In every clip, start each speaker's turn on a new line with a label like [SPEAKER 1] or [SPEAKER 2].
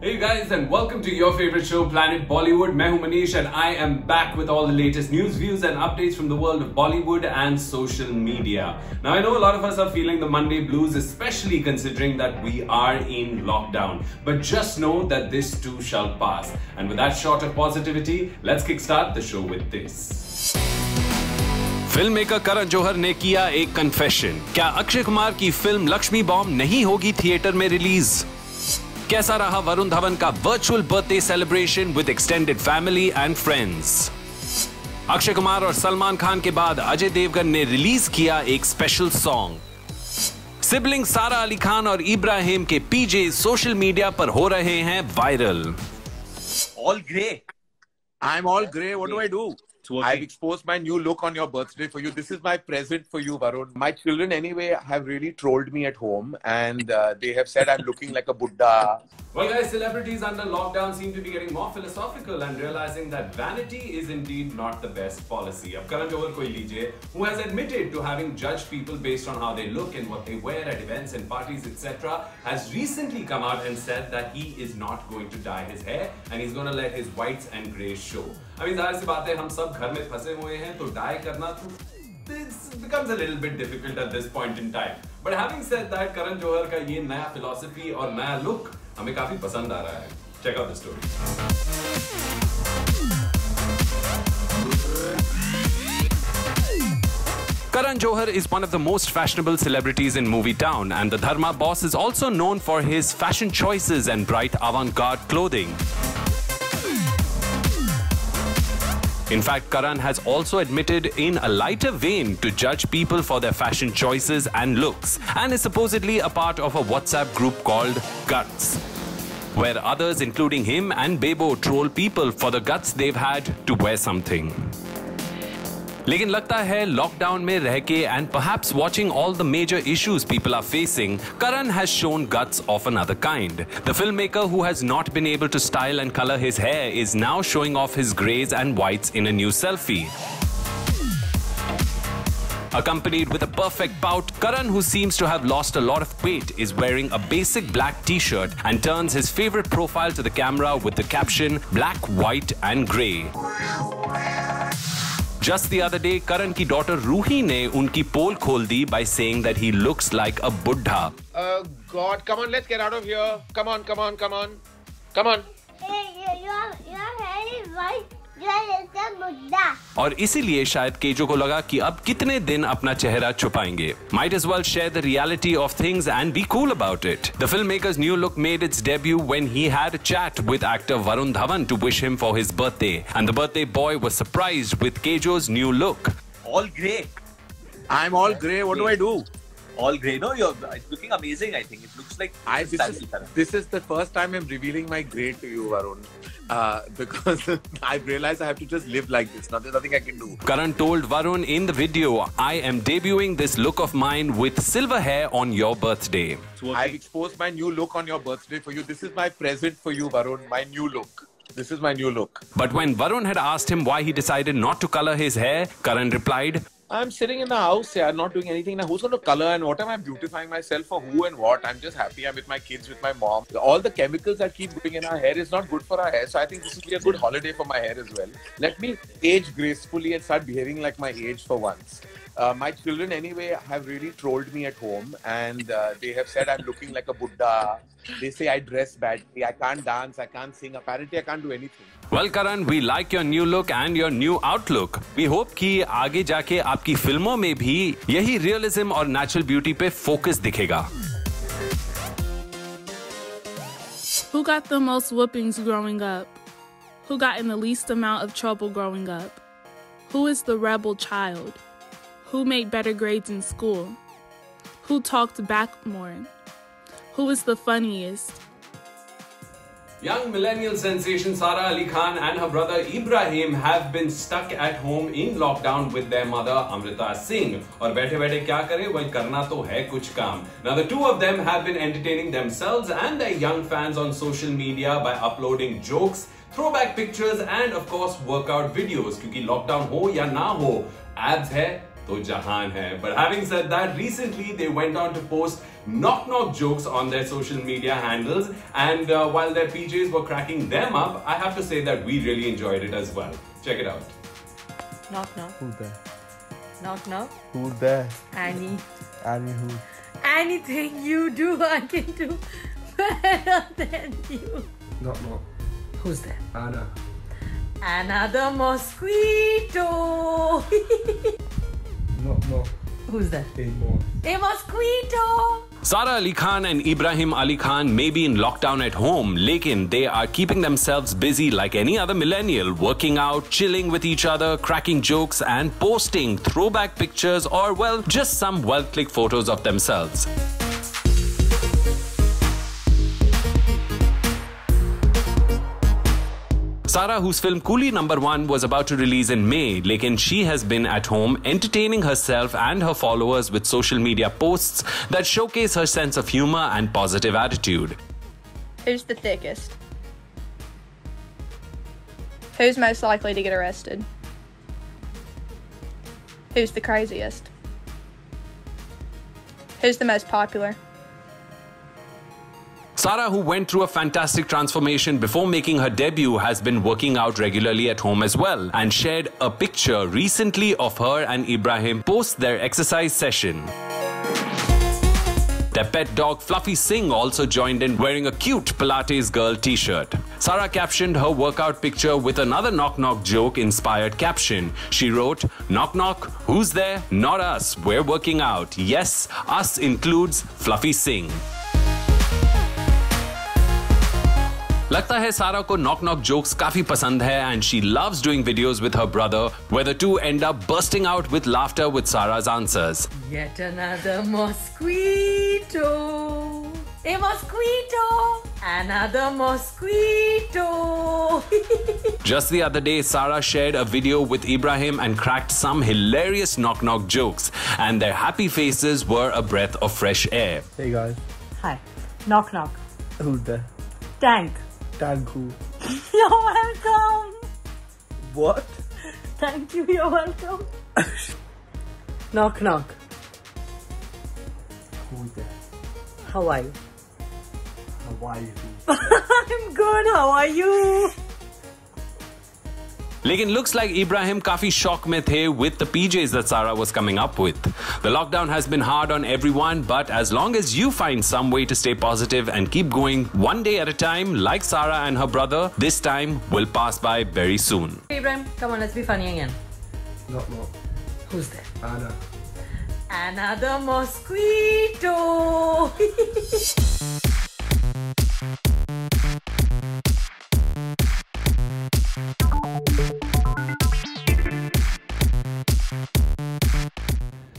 [SPEAKER 1] Hey guys and welcome to your favorite show Planet Bollywood. मैं हूं Manish and I am back with all the latest news, views and updates from the world of Bollywood and social media. Now I know a lot of us are feeling the Monday blues, especially considering that we are in lockdown. But just know that this too shall pass. And with that shot of positivity, let's kickstart the show with this. Film maker Karan Johar ने किया एक confession. क्या अक्षय कुमार की film Lakshmi bomb नहीं होगी theatre में release? कैसा रहा वरुण धवन का virtual birthday celebration with extended family and friends? Akshay Kumar और सलमान खान के बाद अजय देवगन ने रिलीज किया एक स्पेशल सॉन्ग। सिबलिंग सारा अली खान और इब्राहिम के पीजे सोशल मीडिया पर हो रहे हैं viral.
[SPEAKER 2] All grey.
[SPEAKER 3] I'm all grey. What do I do? I've exposed my new look on your birthday for you. This is my present for you, Varun. My children anyway have really trolled me at home and they have said I'm looking like a Buddha.
[SPEAKER 1] Well guys, celebrities under lockdown seem to be getting more philosophical and realizing that vanity is indeed not the best policy. Ab Karan Johar ko hi lijiye, who has admitted to having judged people based on how they look and what they wear at events and parties etc. has recently come out and said that he is not going to dye his hair and he's going to let his whites and greys show. I mean जाहिर सी बात है, हम सब घर में फंसे हुए हैं तो डाई करना तो this becomes a little bit difficult at this point in time. But having said that, Karan Johar का ये नया philosophy और नया look हमें काफी पसंद आ रहा है. Check out the story. Karan Johar is one of the most fashionable celebrities in movie town, and the Dharma boss is also known for his fashion choices and bright avant-garde clothing. In fact, Karan has also admitted in a lighter vein to judge people for their fashion choices and looks, and is supposedly a part of a WhatsApp group called Guts, where others including him and Bebo troll people for the guts they've had to wear something. लेकिन लगता है lockdown में रह के and perhaps watching all the major issues people are facing, Karan has shown guts of another kind. The filmmaker who has not been able to style and color his hair is now showing off his greys and whites in a new selfie. Accompanied with a perfect pout, Karan, who seems to have lost a lot of weight, is wearing a basic black t-shirt and turns his favorite profile to the camera with the caption black, white and grey. Just the other day, Karan की daughter Ruhi ने उनकी पोल खोल दी by saying that he looks like a Buddha.
[SPEAKER 3] God, come on, let's get out of here. Come on.
[SPEAKER 4] Hey, your hair is white. You are like a Buddha.
[SPEAKER 1] और इसीलिए शायद KJo को लगा कि अब कितने दिन अपना चेहरा छुपाएंगे. Might as well share the reality of things and be cool about it. The filmmaker's new look made its debut when he had a chat with actor Varun Dhawan to wish him for his birthday, and the birthday boy was surprised with Kejo's new look.
[SPEAKER 2] All grey.
[SPEAKER 3] I'm all grey. What do I do?
[SPEAKER 2] All grey. No, it's looking amazing, I think. It looks like
[SPEAKER 3] This is the first time I'm revealing my grey to you, Varun. Because I've realized I have to just live like this. Now there's nothing I can do.
[SPEAKER 1] Karan told Varun in the video, I am debuting this look of mine with silver hair on your birthday.
[SPEAKER 3] I've exposed my new look on your birthday for you. This is my present for you, Varun. My new look. This is my new look.
[SPEAKER 1] But when Varun had asked him why he decided not to color his hair, Karan replied,
[SPEAKER 3] I'm sitting in the house here, not doing anything. Now, who's going to color and what am I beautifying myself for who and what? I'm just happy. I'm with my kids, with my mom. All the chemicals that keep going in our hair is not good for our hair. So I think this will be a good holiday for my hair as well. Let me age gracefully and start behaving like my age for once. My children anyway have really trolled me at home and they have said I'm looking like a Buddha. They say I dress badly, I can't dance, I can't sing. Apparently I can't do anything.
[SPEAKER 1] Well Karan, we like your new look and your new outlook. We hope कि आगे जाके आपकी फिल्मों में भी यही realism और natural beauty पे focus दिखेगा.
[SPEAKER 5] Who got the most whoopings growing up? Who got in the least amount of trouble growing up? Who is the rebel child? Who made better grades in school? Who talked back more? Who is the funniest?
[SPEAKER 1] Young millennial sensation Sara Ali Khan and her brother Ibrahim have been stuck at home in lockdown with their mother Amrita Singh. और बैठे-बैठे क्या करें? वही करना तो है कुछ काम. Now the two of them have been entertaining themselves and their young fans on social media by uploading jokes, throwback pictures and of course workout videos. क्योंकि lockdown हो या ना हो, abs है तो जहान hai. But having said that, recently they went on to post knock-knock jokes on their social media handles, and while their PJs were cracking them up, I have to say that we really enjoyed it as well. Check it out.
[SPEAKER 6] Knock knock.
[SPEAKER 7] Who's there?
[SPEAKER 6] Knock knock.
[SPEAKER 7] Who's there?
[SPEAKER 6] Annie.
[SPEAKER 7] Annie who?
[SPEAKER 6] Anything you do, I can do better than you.
[SPEAKER 7] Knock knock.
[SPEAKER 6] Who's there?
[SPEAKER 7] Anna.
[SPEAKER 6] Anna the mosquito.
[SPEAKER 7] Knock knock.
[SPEAKER 6] Who's there?
[SPEAKER 7] Amos.
[SPEAKER 6] A mosquito.
[SPEAKER 1] Sara Ali Khan and Ibrahim Ali Khan may be in lockdown at home, lekin they are keeping themselves busy like any other millennial, working out, chilling with each other, cracking jokes and posting throwback pictures or, well, just some well-click photos of themselves. Sara, whose film Coolie No. 1 was about to release in May, lekin she has been at home entertaining herself and her followers with social media posts that showcase her sense of humor and positive attitude.
[SPEAKER 8] Who's the thickest? Who's most likely to get arrested? Who's the craziest? Who's the most popular?
[SPEAKER 1] Sara, who went through a fantastic transformation before making her debut, has been working out regularly at home as well and shared a picture recently of her and Ibrahim post their exercise session. Their pet dog Fluffy Singh also joined in wearing a cute Pilates girl t-shirt. Sara captioned her workout picture with another knock-knock joke-inspired caption. She wrote, "Knock knock, who's there? Not us, we're working out. Yes, us includes Fluffy Singh." लगता है सारा को knock knock jokes काफी पसंद है and she loves doing videos with her brother where the two end up bursting out with laughter with Sara's answers.
[SPEAKER 6] Yet another mosquito. A mosquito. Another mosquito.
[SPEAKER 1] Just the other day, Sara shared a video with Ibrahim and cracked some hilarious knock knock jokes, and their happy faces were a breath of fresh air.
[SPEAKER 7] Hey guys.
[SPEAKER 6] Hi. Knock knock.
[SPEAKER 7] Who's there?
[SPEAKER 6] Tank.
[SPEAKER 7] Tag who?
[SPEAKER 6] You're welcome.
[SPEAKER 7] What?
[SPEAKER 6] Thank you, you're welcome. Knock knock.
[SPEAKER 7] Who's there?
[SPEAKER 6] How are you?
[SPEAKER 7] How are you?
[SPEAKER 6] I'm good, how are you?
[SPEAKER 1] लेकिन looks like Ibrahim काफी shock में थे with the PJs that Sara was coming up with. The lockdown has been hard on everyone, but as long as you find some way to stay positive and keep going one day at a time, like Sara and her brother, this time will pass by very soon.
[SPEAKER 6] Ibrahim, come on, let's be funny again.
[SPEAKER 7] Knock knock.
[SPEAKER 6] Who's there?
[SPEAKER 7] Anna.
[SPEAKER 6] Another mosquito.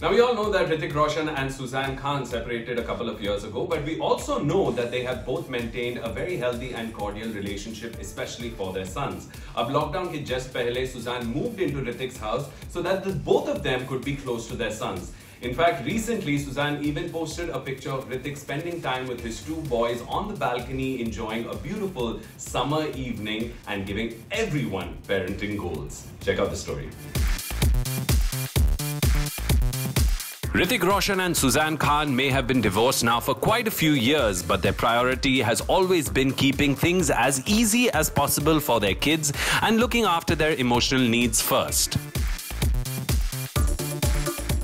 [SPEAKER 1] Now, we all know that Hrithik Roshan and Suzanne Khan separated a couple of years ago, but we also know that they have both maintained a very healthy and cordial relationship, especially for their sons. Ab lockdown ke just pehle, Suzanne moved into Hrithik's house so that both of them could be close to their sons. In fact, recently, Suzanne even posted a picture of Hrithik spending time with his two boys on the balcony, enjoying a beautiful summer evening and giving everyone parenting goals. Check out the story. Hrithik Roshan and Suzanne Khan may have been divorced now for quite a few years, but their priority has always been keeping things as easy as possible for their kids and looking after their emotional needs first.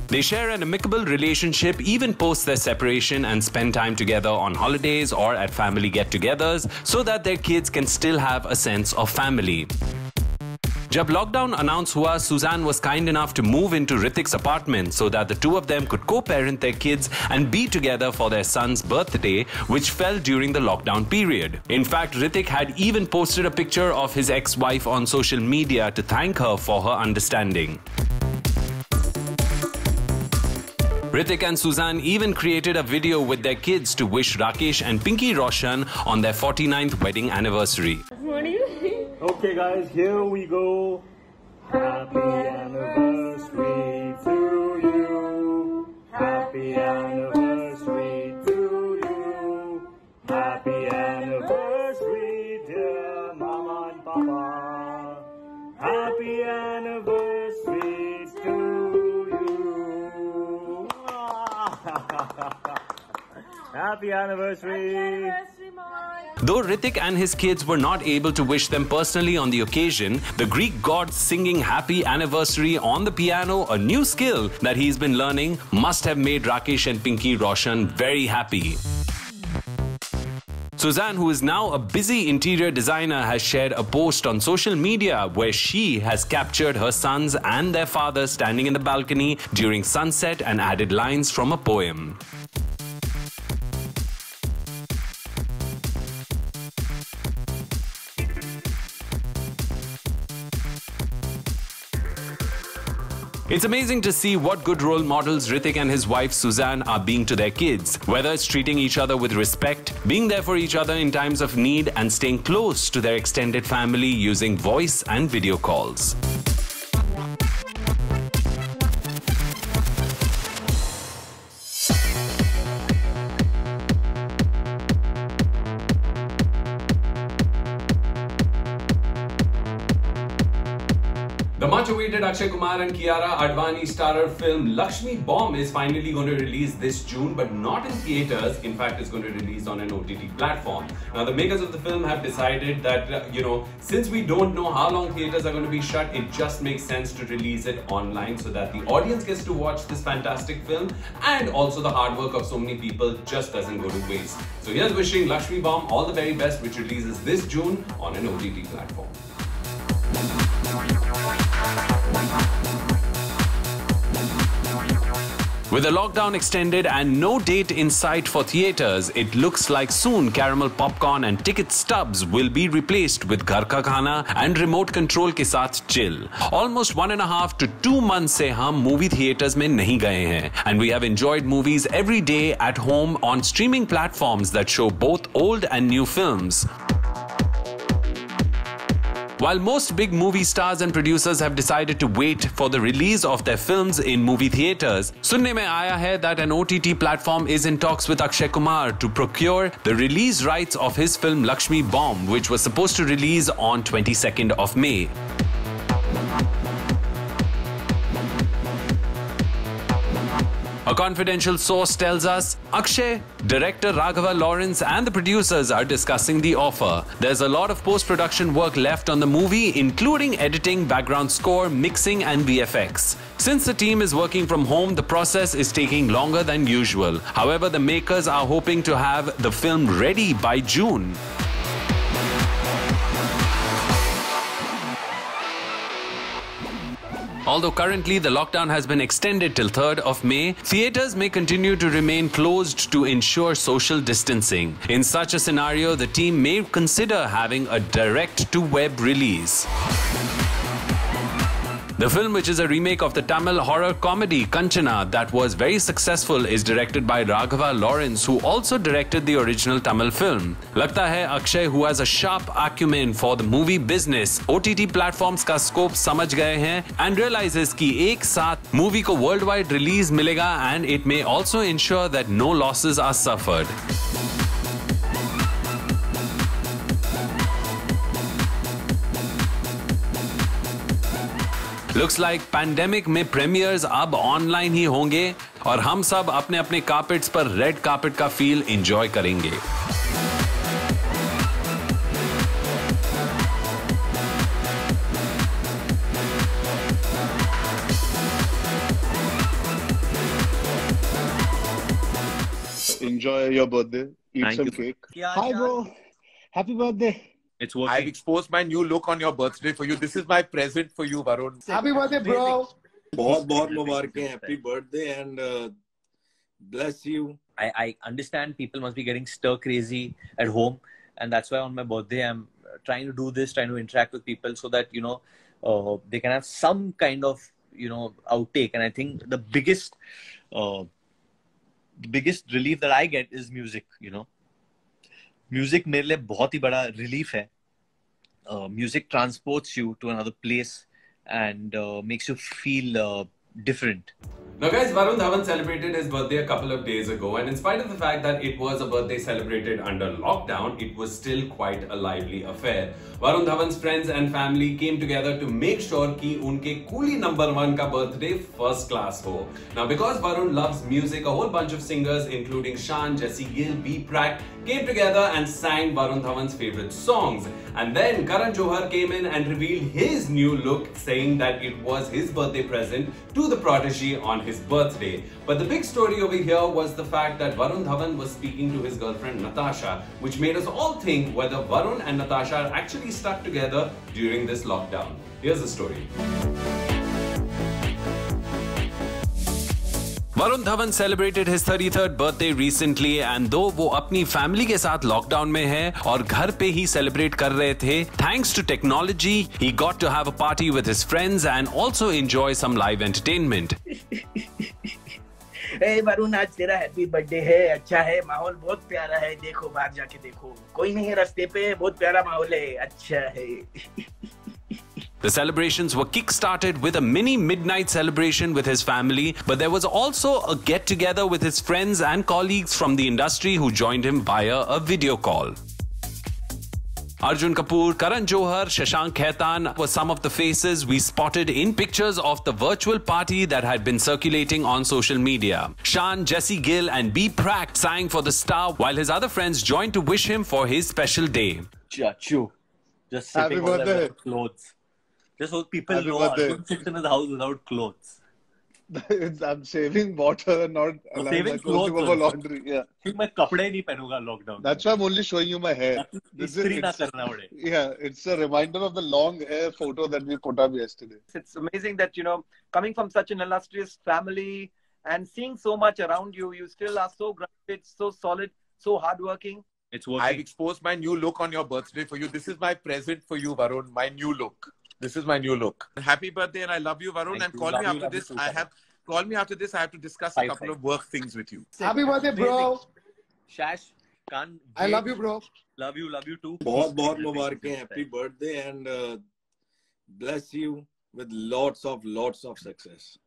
[SPEAKER 1] They share an amicable relationship even post their separation and spend time together on holidays or at family get-togethers so that their kids can still have a sense of family. Jab lockdown announced hua, Suzanne was kind enough to move into Hrithik's apartment so that the two of them could co-parent their kids and be together for their son's birthday, which fell during the lockdown period. In fact, Hrithik had even posted a picture of his ex-wife on social media to thank her for her understanding. Hrithik and Suzanne even created a video with their kids to wish Rakesh and Pinky Roshan on their 49th wedding anniversary.
[SPEAKER 6] What do you think?
[SPEAKER 9] Okay guys, here we go. Happy anniversary to you. Happy anniversary to you. Happy anniversary dear Mama and Papa. Happy anniversary to you. Happy anniversary!
[SPEAKER 1] Though Hrithik and his kids were not able to wish them personally on the occasion, the Greek god singing happy anniversary on the piano, a new skill that he's been learning, must have made Rakesh and Pinky Roshan very happy. Suzanne, who is now a busy interior designer, has shared a post on social media where she has captured her sons and their father standing in the balcony during sunset and added lines from a poem. It's amazing to see what good role models Hrithik and his wife Suzanne are being to their kids. Whether it's treating each other with respect, being there for each other in times of need, and staying close to their extended family using voice and video calls. The much-awaited Akshay Kumar and Kiara Advani starrer film Lakshmi Bomb is finally going to release this June, but not in theatres. In fact, it's going to release on an OTT platform. Now, the makers of the film have decided that, since we don't know how long theatres are going to be shut, it just makes sense to release it online so that the audience gets to watch this fantastic film, and also the hard work of so many people just doesn't go to waste. So here's wishing Lakshmi Bomb all the very best, which releases this June on an OTT platform. With the lockdown extended and no date in sight for theatres, it looks like soon caramel popcorn and ticket stubs will be replaced with Ghar Ka Khana and remote control के साथ chill. Almost 1.5 to 2 months से हम movie theatres में नहीं गए हैं, and we have enjoyed movies every day at home on streaming platforms that show both old and new films. While most big movie stars and producers have decided to wait for the release of their films in movie theatres, सुनने में आया है that an OTT platform is in talks with Akshay Kumar to procure the release rights of his film Lakshmi Bomb, which was supposed to release on 22nd of May. A confidential source tells us Akshay, director Raghava Lawrence and the producers are discussing the offer. There's a lot of post-production work left on the movie, including editing, background score, mixing and VFX. Since the team is working from home, the process is taking longer than usual. However, the makers are hoping to have the film ready by June. Although currently the lockdown has been extended till 3rd of May, theatres may continue to remain closed to ensure social distancing. In such a scenario, the team may consider having a direct-to-web release. The film, which is a remake of the Tamil horror comedy Kanchana that was very successful, is directed by Raghava Lawrence, who also directed the original Tamil film. Lagta hai Akshay, who has a sharp acumen for the movie business, OTT platforms का scope समझ गए हैं and realizes कि एक साथ movie को worldwide release मिलेगा, and it may also ensure that no losses are suffered. Looks like pandemic में premieres अब online ही होंगे और हम सब अपने अपने carpets पर red carpet का feel enjoy करेंगे.
[SPEAKER 10] Enjoy your birthday. Eat some cake.
[SPEAKER 7] Hi, bro. Happy birthday.
[SPEAKER 2] It's working.
[SPEAKER 3] I've exposed my new look on your birthday for you. This is my present for you, Varun.
[SPEAKER 7] Happy birthday, bro.
[SPEAKER 11] बहुत मुबारकें. Happy birthday and bless you.
[SPEAKER 2] I understand people must be getting stir crazy at home, and that's why on my birthday I'm trying to do this, trying to interact with people so that they can have some kind of outtake. And I think the biggest relief that I get is music. Music मेरे लिए बहुत ही बड़ा relief है. Music transports you to another place and makes you feel different.
[SPEAKER 1] Now guys, Varun Dhawan celebrated his birthday a couple of days ago, and in spite of the fact that it was a birthday celebrated under lockdown, it was still quite a lively affair. Varun Dhawan's friends and family came together to make sure कि उनके coolie number 1 का birthday first class हो. Now because Varun loves music, a whole bunch of singers including Shan, Jessie Gill, B Pratt came together and sang Varun Dhawan's favorite songs. And then Karan Johar came in and revealed his new look, saying that it was his birthday present to the prodigy on his birthday. But the big story over here was the fact that Varun Dhawan was speaking to his girlfriend Natasha, which made us all think whether Varun and Natasha are actually stuck together during this lockdown. Here's the story. Varun Dhawan celebrated his 33rd birthday recently, and though वो अपनी family के साथ lockdown में है और घर पे ही celebrate कर रहे थे, thanks to technology, he got to have a party with his friends and also enjoy some live entertainment.
[SPEAKER 12] Hey Varun, आज तेरा हैप्पी बर्थडे है. अच्छा है, माहौल बहुत प्यारा है. देखो बाहर जाके देखो, कोई नहीं है रास्ते पे. बहुत प्यारा माहौल है. अच्छा है.
[SPEAKER 1] The celebrations were kick-started with a mini midnight celebration with his family, but there was also a get-together with his friends and colleagues from the industry who joined him via a video call. Arjun Kapoor, Karan Johar, Shashank Khaitan were some of the faces we spotted in pictures of the virtual party that had been circulating on social media. Shan, Jessie Gill and B Pratt sang for the star, while his other friends joined to wish him for his special day.
[SPEAKER 2] Chachu. Just sitting on their clothes. Just so people know, Arjun sits in his house without clothes.
[SPEAKER 10] I'm saving water, not
[SPEAKER 2] saving clothes
[SPEAKER 10] over laundry. Yeah.
[SPEAKER 2] मैं कपड़े नहीं पहनूंगा lockdown.
[SPEAKER 10] That's why I'm only showing you my hair. Yeah, it's a reminder of the long hair photo that we put up yesterday.
[SPEAKER 13] It's amazing that, you know, coming from such an illustrious family and seeing so much around you, you still are so grounded, so solid, so hardworking.
[SPEAKER 2] It's working.
[SPEAKER 3] I've exposed my new look on your birthday for you. This is my present for you, Varun. My new look. This is my new look. Happy birthday, and I love you, Varun. And call me after this. Call me after this. I have to discuss a couple of work things with you.
[SPEAKER 7] Happy birthday, bro.
[SPEAKER 2] Shash, Khan.
[SPEAKER 7] I love you, bro.
[SPEAKER 2] Love you too.
[SPEAKER 11] बहुत मुबारकें. Happy birthday, and bless you with lots of success.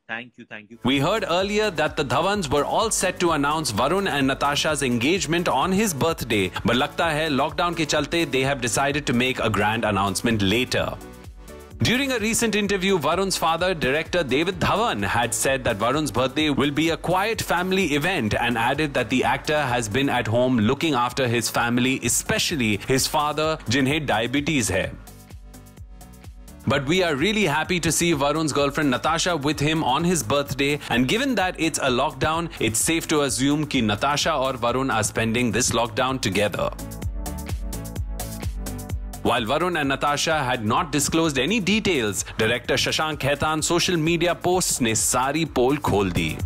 [SPEAKER 2] Thank you.
[SPEAKER 1] We heard earlier that the Dhawans were all set to announce Varun and Natasha's engagement on his birthday, but लगता है lockdown के चलते they have decided to make a grand announcement later. During a recent interview, Varun's father, director David Dhawan, had said that Varun's birthday will be a quiet family event and added that the actor has been at home looking after his family, especially his father, जिन्हें diabetes है. But we are really happy to see Varun's girlfriend Natasha with him on his birthday, and given that it's a lockdown, it's safe to assume कि Natasha और Varun are spending this lockdown together. While Varun and Natasha had not disclosed any details, director Shashank Khaitan's social media posts ने सारी पोल खोल दी.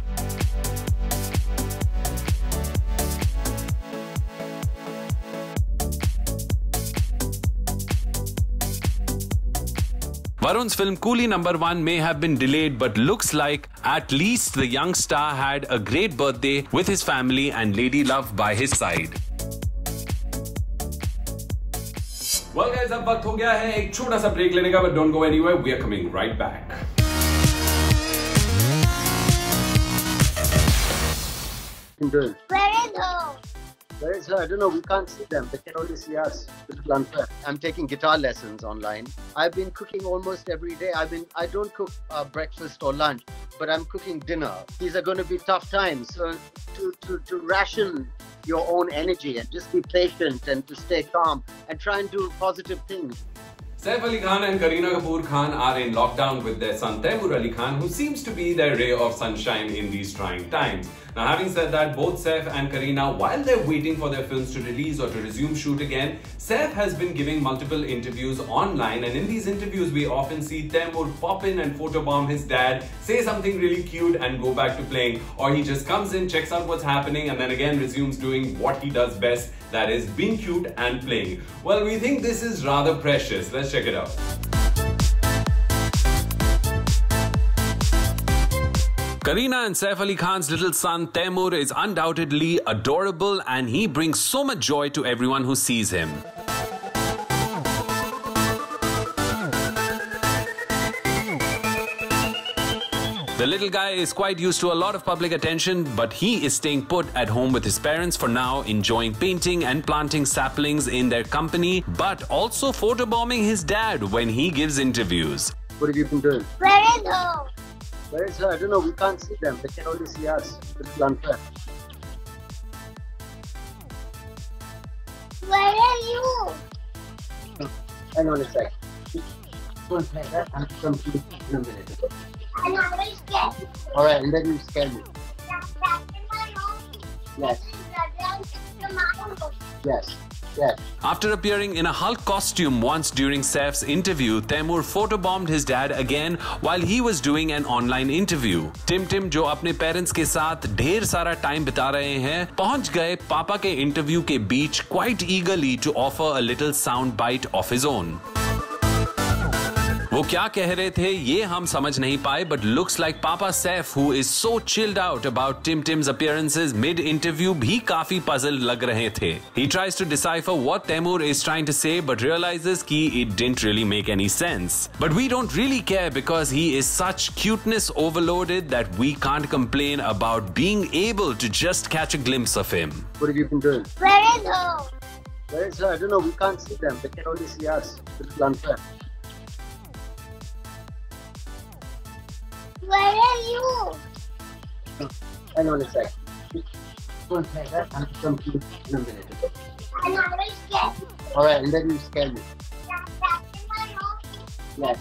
[SPEAKER 1] Varun's film Coolie number 1 may have been delayed, but looks like at least the young star had a great birthday with his family and Lady Love by his side. Well guys, अब वक्त हो गया है एक छोटा सा break लेने का, but don't go anywhere. We are coming right back.
[SPEAKER 4] Where is home?
[SPEAKER 14] Where is her? I don't know. We can't see them. They can only see us. It's unfair. I'm taking guitar lessons online. I've been cooking almost every day. I don't cook breakfast or lunch, but I'm cooking dinner. These are going to be tough times. So to ration your own energy and just be patient and to stay calm and try and do positive things.
[SPEAKER 1] Saif Ali Khan and Kareena Kapoor Khan are in lockdown with their son Taimur Ali Khan, who seems to be their ray of sunshine in these trying times. Now, having said that, both Saif and Kareena, while they're waiting for their films to release or to resume shoot again, Saif has been giving multiple interviews online, and in these interviews we often see Taimur pop in and photobomb his dad, say something really cute and go back to playing, or he just comes in, checks out what's happening and then again resumes doing what he does best, that is being cute and playing. Well, we think this is rather precious. Let's check it out. Kareena and Saif Ali Khan's little son Taimur is undoubtedly adorable, and he brings so much joy to everyone who sees him. The little guy is quite used to a lot of public attention, but he is staying put at home with his parents for now, enjoying painting and planting saplings in their company, but also photobombing his dad when he gives interviews.
[SPEAKER 14] What have you been doing?
[SPEAKER 4] Where is home?
[SPEAKER 14] Where is her? I don't know. We can't see them. They can only see us. It's unfair.
[SPEAKER 4] Where are you?
[SPEAKER 14] Hang on a sec. Don't play that. I'm coming to you in a minute.
[SPEAKER 4] I'm already scared.
[SPEAKER 14] Alright, and then you scare me. Yes. Yes. Yes.
[SPEAKER 1] After appearing in a Hulk costume once during Saif's interview, Taimur photobombed his dad again while he was doing an online interview. Tim, जो अपने parents के साथ ढेर सारा time बिता रहे हैं, पहुंच गए पापा के इंटरव्यू के बीच quite eagerly to offer a little sound bite of his own. वो क्या कह रहे थे ये हम समझ नहीं पाए, but looks like Papa Saif, who is so chilled out about Tim's appearances mid-interview, भी काफी puzzled लग रहे थे. He tries to decipher what Taimur is trying to say, but realizes कि it didn't really make any sense. But we don't really care because he is such cuteness overloaded that we can't complain about being able to just catch a glimpse of him.
[SPEAKER 14] What have you been doing?
[SPEAKER 4] Where is home?
[SPEAKER 14] Where is her? I don't know. We can't see them. They can only see us. It's unfair.
[SPEAKER 4] Where are you?
[SPEAKER 14] Hang on a sec. Don't play that. I'm coming to you in a minute.
[SPEAKER 4] I'm already scared.
[SPEAKER 14] Alright, and then you scare me. Yes.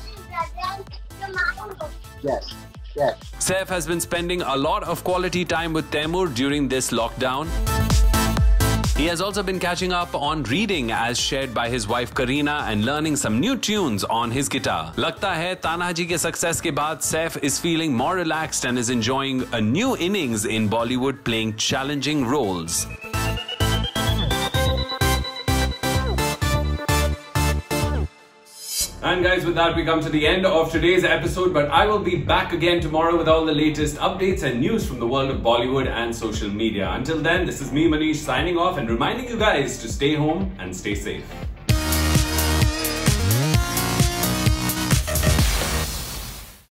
[SPEAKER 14] Yes. Yes.
[SPEAKER 1] Saif has been spending a lot of quality time with Taimur during this lockdown. He has also been catching up on reading as shared by his wife Kareena and learning some new tunes on his guitar. लगता है तानाजी के success के बाद Saif is feeling more relaxed and is enjoying a new innings in Bollywood, playing challenging roles. And guys, with that we come to the end of today's episode, but I will be back again tomorrow with all the latest updates and news from the world of Bollywood and social media. Until then, this is me, Manish, signing off and reminding you guys to stay home and stay safe.